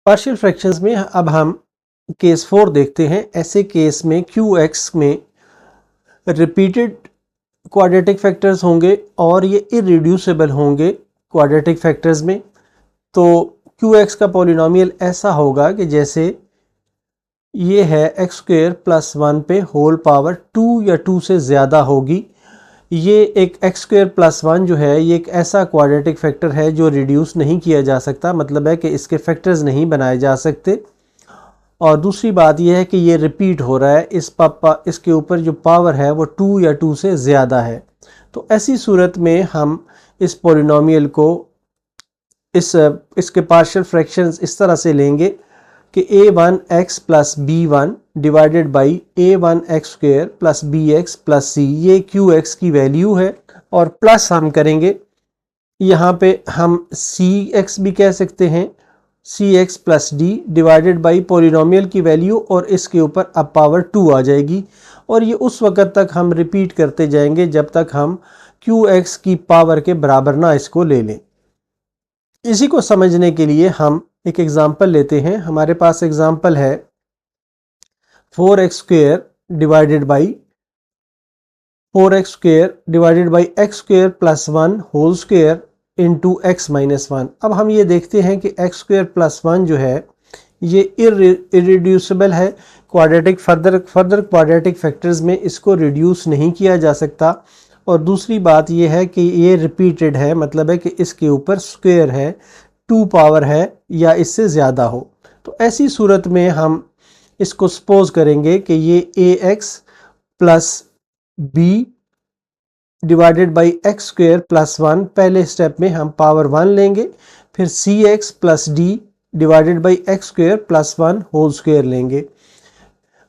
Partial fractions में अब हम केस 4 देखते हैं। ऐसे केस में QX में रिपीटेड क्वाड्रेटिक फैक्टर्स होंगे और ये इरेड्यूसिबल होंगे क्वाड्रेटिक फैक्टर्स में। तो QX का पॉलिनोमियल ऐसा होगा कि जैसे ये है x² + 1 पे होल पावर 2 या 2 से ज़्यादा होगी। ये एक x² + 1 जो है ये एक ऐसा क्वाड्रेटिक फैक्टर है जो रिड्यूस नहीं किया जा सकता, मतलब है कि इसके फैक्टर्स नहीं बनाए जा सकते। और दूसरी बात यह है कि ये रिपीट हो रहा है, इसके ऊपर जो पावर है वो 2 या 2 से ज़्यादा है। तो ऐसी सूरत में हम इस पॉलिनोमियल को इसके पार्शियल फ्रैक्शंस इस तरह से लेंगे कि a1x + b1 divided by a1x² + bx + c, ये qx की वैल्यू है। और प्लस हम करेंगे, यहाँ पे हम cx भी कह सकते हैं, cx + d divided by polynomial की वैल्यू और इसके ऊपर अब पावर 2 आ जाएगी। और ये उस वक़्त तक हम रिपीट करते जाएंगे जब तक हम qx की पावर के बराबर ना इसको ले लें। इसी को समझने के लिए हम एक एग्जाम्पल लेते हैं। हमारे पास एग्जाम्पल है 4x² divided by x² + 1 whole square into x - 1। अब हम ये देखते हैं कि x² + 1 जो है ये इरेड्यूसिबल है क्वाड्रेटिक, फर्दर क्वाड्रेटिक फैक्टर्स में इसको रिड्यूस नहीं किया जा सकता। और दूसरी बात यह है कि ये रिपीटेड है, मतलब है कि इसके ऊपर स्क्वायर है, 2 पावर है या इससे ज़्यादा हो। तो ऐसी सूरत में हम इसको सपोज करेंगे कि ये ax + b divided by x² + 1, पहले स्टेप में हम पावर 1 लेंगे, फिर cx + d divided by x² + 1 whole square लेंगे।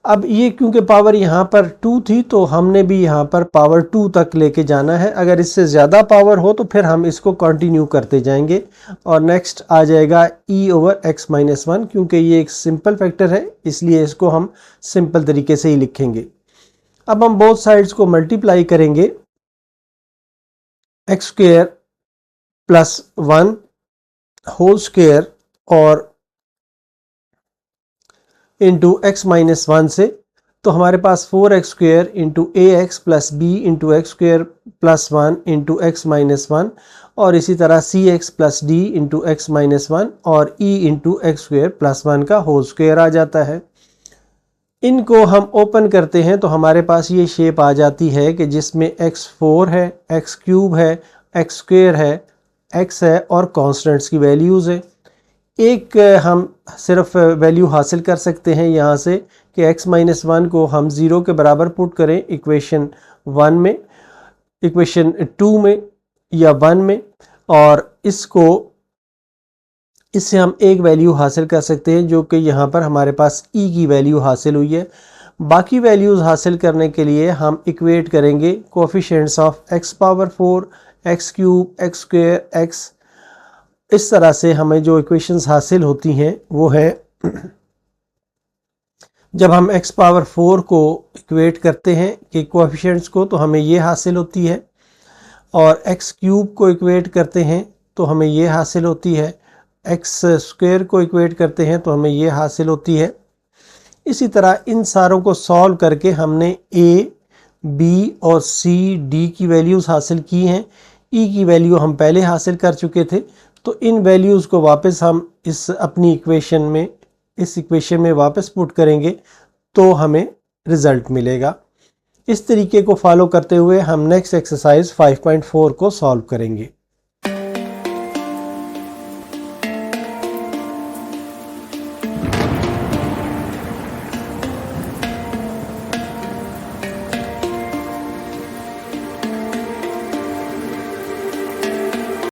अब ये क्योंकि पावर यहाँ पर 2 थी तो हमने भी यहाँ पर पावर 2 तक लेके जाना है। अगर इससे ज़्यादा पावर हो तो फिर हम इसको कंटिन्यू करते जाएंगे और नेक्स्ट आ जाएगा e/x - 1, क्योंकि ये एक सिंपल फैक्टर है इसलिए इसको हम सिंपल तरीके से ही लिखेंगे। अब हम बोथ साइड्स को मल्टीप्लाई करेंगे, x² + 1 होल स्क्वायर और इंटू x - 1 से, तो हमारे पास 4x² into ax + b into x² + 1 into x - 1 और इसी तरह cx + d इंटू x - 1 और e इंटू x² + 1 का होल स्क्वायर आ जाता है। इनको हम ओपन करते हैं तो हमारे पास ये शेप आ जाती है कि जिसमें x4 है, x³ है, x² है, x है और कॉन्स्टेंट्स की वैल्यूज़ है। एक हम सिर्फ वैल्यू हासिल कर सकते हैं यहाँ से कि x - 1 को हम 0 के बराबर पुट करें इक्वेशन 1 में, इक्वेशन 2 में या 1 में, और इससे हम एक वैल्यू हासिल कर सकते हैं जो कि यहाँ पर हमारे पास e की वैल्यू हासिल हुई है। बाकी वैल्यूज़ हासिल करने के लिए हम इक्वेट करेंगे coefficients of x⁴, x³ x², x। इस तरह से हमें जो इक्वेशंस हासिल होती हैं वो है, जब हम x⁴ को इक्वेट करते हैं कि कोएफिशिएंट्स को, तो हमें ये हासिल होती है, और x³ को इक्वेट करते हैं तो हमें ये हासिल होती है, x² को इक्वेट करते हैं तो हमें ये हासिल होती है। इसी तरह इन सारों को सॉल्व करके हमने a, b और c, d की वैल्यूज़ हासिल की हैं। e की वैल्यू हम पहले हासिल कर चुके थे, तो इन वैल्यूज़ को वापस हम इस इक्वेशन में वापस पुट करेंगे तो हमें रिज़ल्ट मिलेगा। इस तरीके को फॉलो करते हुए हम नेक्स्ट एक्सरसाइज 5.4 को सॉल्व करेंगे।